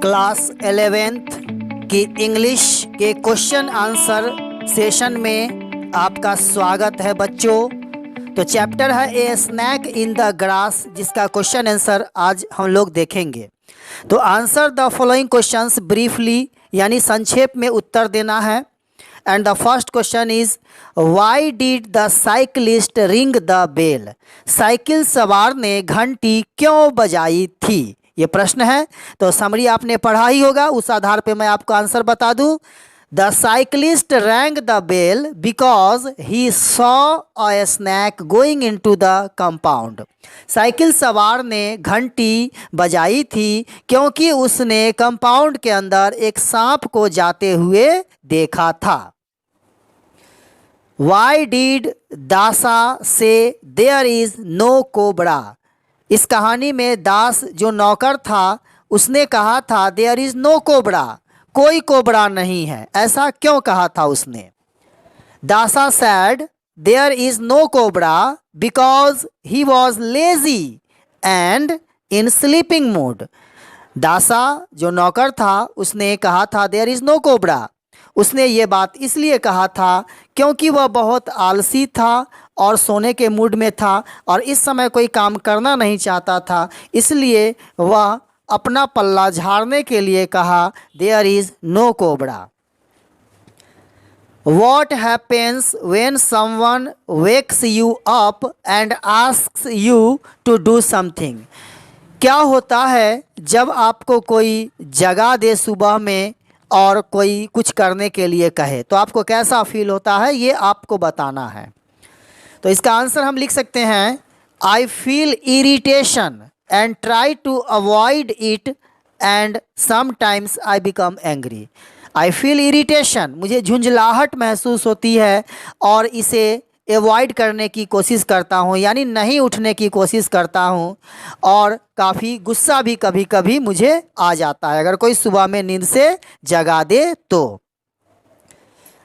Class 11th की English के question answer session में आपका स्वागत है बच्चों। तो चैप्टर है a snake in the grass, जिसका क्वेश्चन आंसर आज हम लोग देखेंगे। तो answer the following questions briefly, यानी संक्षेप में उत्तर देना है। And the first question is why did the cyclist ring the bell? Cycle सवार ने घंटी क्यों बजाई थी? ये प्रश्न है। तो समरी आपने पढ़ा ही होगा, उस आधार पे मैं आपको आंसर बता दूं। The cyclist rang the bell because he saw a snake going into the compound. Cycle सवार ने घंटी बजाई थी क्योंकि उसने कंपाउंड के अंदर एक सांप को जाते हुए देखा था। Why did दासा से देयर इज नो कोबरा? इस कहानी में दास जो नौकर था उसने कहा था देयर इज नो कोबरा, कोई कोबरा नहीं है। ऐसा क्यों कहा था उसने? Dasa said there is no cobra because he was lazy and in sleeping mood. Dasa जो नौकर था उसने कहा था देयर इज नो कोबरा। उसने ये बात इसलिए कहा था क्योंकि वह बहुत आलसी था और सोने के मूड में था और इस समय कोई काम करना नहीं चाहता था, इसलिए वह अपना पल्ला झाड़ने के लिए कहा there is no cobra. What happens when someone wakes you up and asks you to do something? क्या होता है जब आपको कोई जगा दे सुबह में और कोई कुछ करने के लिए कहे, तो आपको कैसा फील होता है, ये आपको बताना है। तो इसका आंसर हम लिख सकते हैं I feel irritation and try to avoid it and sometimes I become angry. I feel irritation, मुझे झुंझलाहट महसूस होती है और इसे एवॉइड करने की कोशिश करता हूँ, यानी नहीं उठने की कोशिश करता हूँ, और काफ़ी गुस्सा भी कभी कभी मुझे आ जाता है अगर कोई सुबह में नींद से जगा दे तो।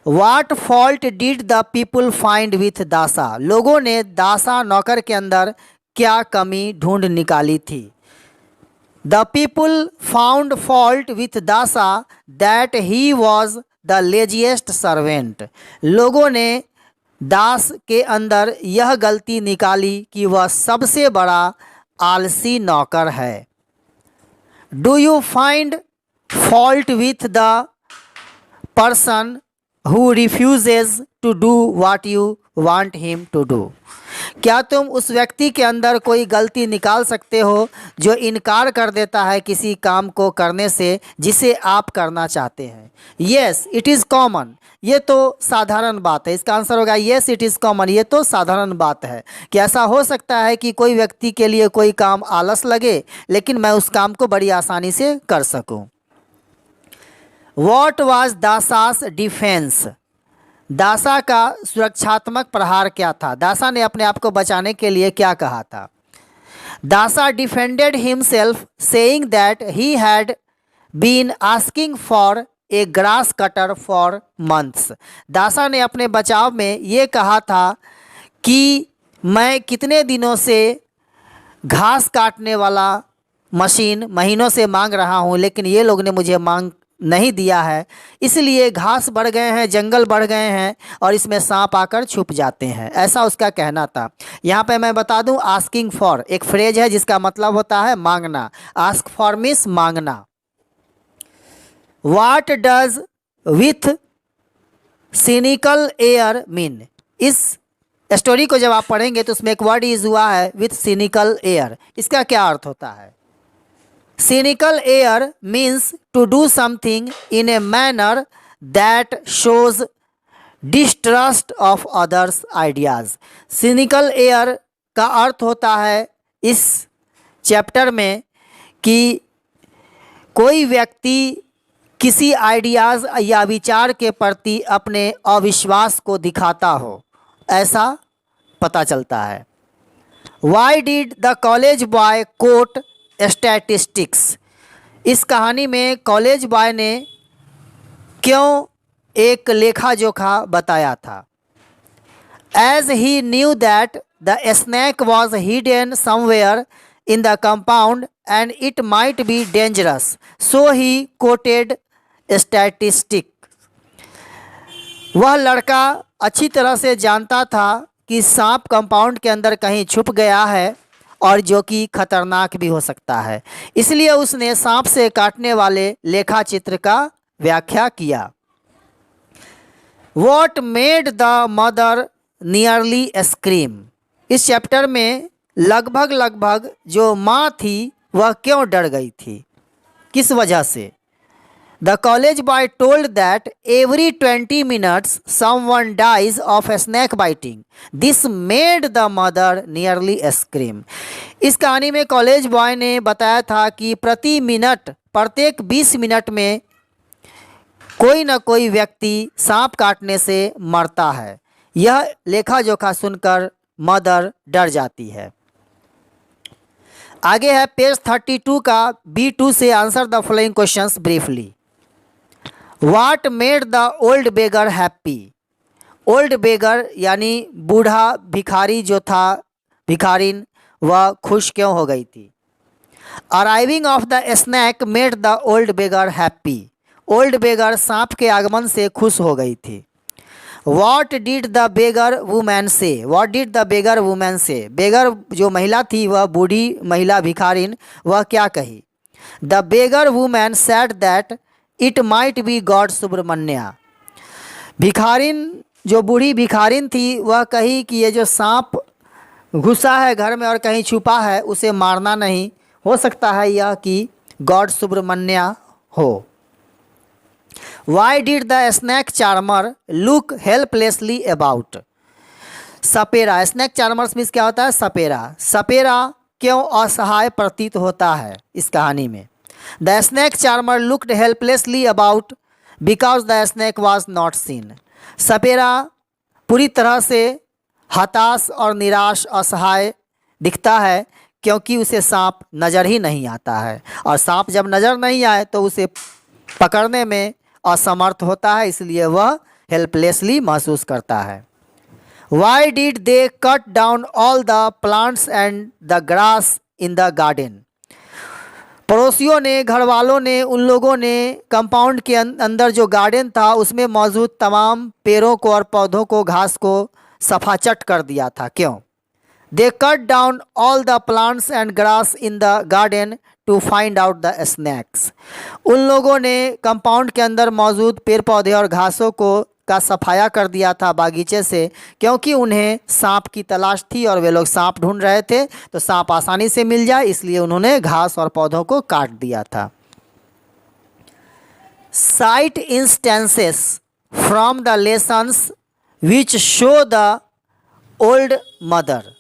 What fault did the people find with दासा? लोगों ने दासा नौकर के अंदर क्या कमी ढूंढ निकाली थी? The people found fault with दासा that he was the laziest servant. लोगों ने दास के अंदर यह गलती निकाली कि वह सबसे बड़ा आलसी नौकर है। Do you find fault with the person who refuses to do what you want him to do? क्या तुम उस व्यक्ति के अंदर कोई गलती निकाल सकते हो जो इनकार कर देता है किसी काम को करने से जिसे आप करना चाहते हैं? येस इट इज़ कॉमन, ये तो साधारण बात है। इसका आंसर होगा येस इट इज़ कॉमन। ये तो साधारण बात है कि ऐसा हो सकता है कि कोई व्यक्ति के लिए कोई काम आलस लगे लेकिन मैं उस काम को बड़ी आसानी से कर सकूं। What was Dasa's defence? Dasa का सुरक्षात्मक प्रहार क्या था? दासा ने अपने आप को बचाने के लिए क्या कहा था? Dasa defended himself saying that he had been asking for a grass cutter for months. Dasa ने अपने बचाव में ये कहा था कि मैं कितने दिनों से घास काटने वाला मशीन महीनों से मांग रहा हूँ, लेकिन ये लोग ने मुझे मांग नहीं दिया है, इसलिए घास बढ़ गए हैं, जंगल बढ़ गए हैं और इसमें सांप आकर छुप जाते हैं। ऐसा उसका कहना था। यहाँ पे मैं बता दूँ आस्किंग फॉर एक फ्रेज है जिसका मतलब होता है मांगना। आस्क फॉर मीन्स मांगना। What does with cynical air mean? इस स्टोरी को जब आप पढ़ेंगे तो उसमें एक वर्ड यूज हुआ है विथ cynical air। इसका क्या अर्थ होता है? Cynical air means to do something in a manner that shows distrust of others' ideas। Cynical air का अर्थ होता है इस चैप्टर में कि कोई व्यक्ति किसी आइडियाज़ या विचार के प्रति अपने अविश्वास को दिखाता हो, ऐसा पता चलता है। Why did the college boy quote statistics? इस कहानी में कॉलेज बॉय ने क्यों एक लेखा जोखा बताया था? As he knew that the snake was hidden somewhere in the compound and it might be dangerous. So he quoted statistics. वह लड़का अच्छी तरह से जानता था कि सांप कंपाउंड के अंदर कहीं छुप गया है और जो कि खतरनाक भी हो सकता है, इसलिए उसने सांप से काटने वाले लेखा चित्र का व्याख्या किया। What made the mother nearly scream? इस चैप्टर में लगभग जो माँ थी वह क्यों डर गई थी, किस वजह से? The college boy told that every 20 minutes someone dies of snake biting. This made the mother nearly scream. इस कहानी में कॉलेज बॉय ने बताया था कि प्रत्येक 20 मिनट में कोई न कोई व्यक्ति सांप काटने से मरता है। यह लेखा जोखा सुनकर मदर डर जाती है। आगे है पेज 32 का B2 से answer the following questions briefly. What made the old beggar happy? Old beggar यानी बूढ़ा भिखारी जो था, भिखारिन, वह खुश क्यों हो गई थी? Arriving of the snake made the old beggar happy. Old beggar सांप के आगमन से खुश हो गई थी। What did the beggar woman say? What did the beggar woman say? बेगर जो महिला थी, वह बूढ़ी महिला भिखारिन, वह क्या कही? The beggar woman said that it might be God Subramanya. भिखारिन जो बूढ़ी भिखारिन थी वह कही कि ये जो सांप घुसा है घर में और कहीं छुपा है उसे मारना नहीं, हो सकता है यह कि गॉड सुब्रमण्या हो। Why did the snake charmer look helplessly about? सपेरा, स्नैक चार्मर मीन्स क्या होता है? सपेरा। सपेरा क्यों असहाय प्रतीत होता है इस कहानी में? The snake charmer looked helplessly about because the snake was not seen. सपेरा पूरी तरह से हताश और निराश असहाय दिखता है क्योंकि उसे सांप नज़र ही नहीं आता है, और सांप जब नज़र नहीं आए तो उसे पकड़ने में असमर्थ होता है, इसलिए वह हेल्पलेसली महसूस करता है। Why did they cut down all the plants and the grass in the garden? पड़ोसियों ने, घर वालों ने, उन लोगों ने कंपाउंड के अंदर जो गार्डन था उसमें मौजूद तमाम पेड़ों को और पौधों को, घास को सफाचट कर दिया था। क्यों? They cut down all the plants and grass in the garden to find out the snakes. उन लोगों ने कंपाउंड के अंदर मौजूद पेड़ पौधे और घासों को का सफाया कर दिया था बागीचे से, क्योंकि उन्हें सांप की तलाश थी और वे लोग सांप ढूंढ रहे थे, तो सांप आसानी से मिल जाए इसलिए उन्होंने घास और पौधों को काट दिया था। Site instances from the lessons which show the old mother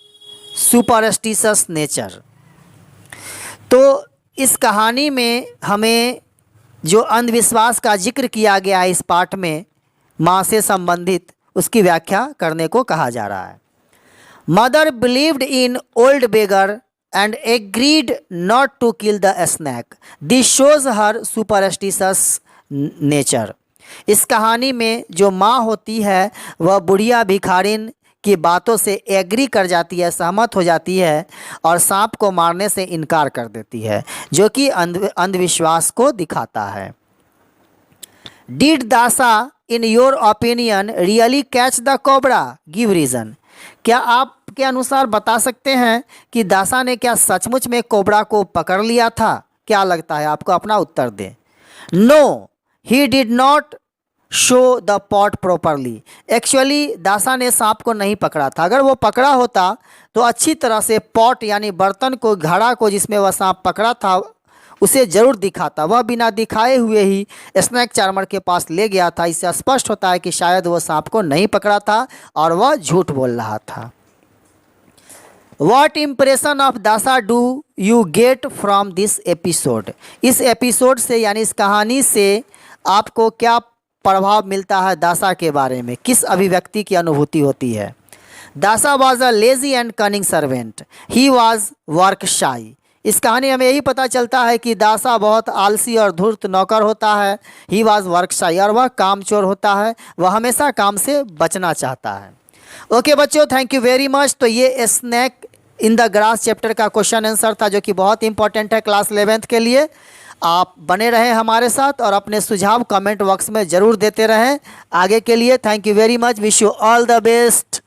superstitious nature. तो इस कहानी में हमें जो अंधविश्वास का जिक्र किया गया है इस पाठ में, माँ से संबंधित, उसकी व्याख्या करने को कहा जा रहा है। Mother believed in old beggar and agreed not to kill the snake. This shows her superstitious nature. इस कहानी में जो माँ होती है वह बुढ़िया भिखारिन की बातों से एग्री कर जाती है, सहमत हो जाती है और सांप को मारने से इनकार कर देती है, जो कि अंधविश्वास को दिखाता है। डिड दासा in your opinion really catch the cobra? Give reason. क्या आपके अनुसार बता सकते हैं कि दासा ने क्या सचमुच में कोबरा को पकड़ लिया था? क्या लगता है आपको? अपना उत्तर दें। No, he did not show the pot properly. Actually Dasa ने सांप को नहीं पकड़ा था। अगर वो पकड़ा होता तो अच्छी तरह से पॉट यानी बर्तन को, घड़ा को जिसमें वह सांप पकड़ा था उसे जरूर दिखाता। वह बिना दिखाए हुए ही स्नैक चार्मर के पास ले गया था। इससे स्पष्ट होता है कि शायद वह सांप को नहीं पकड़ा था और वह झूठ बोल रहा था। What impression of दासा do you get from this episode? इस एपिसोड से यानी इस कहानी से आपको क्या प्रभाव मिलता है दासा के बारे में? किस अभिव्यक्ति की अनुभूति होती है? दासा was a lazy and cunning servant, he was work शाई। इस कहानी हमें यही पता चलता है कि दासा बहुत आलसी और धूर्त नौकर होता है। ही वॉज वर्क शाई, और वह कामचोर होता है, वह हमेशा काम से बचना चाहता है। ओके बच्चों, थैंक यू वेरी मच। तो ये snake in the grass chapter का क्वेश्चन आंसर था, जो कि बहुत इंपॉर्टेंट है क्लास 11th के लिए। आप बने रहें हमारे साथ और अपने सुझाव कमेंट बॉक्स में ज़रूर देते रहें। आगे के लिए thank you very much, wish you all the best.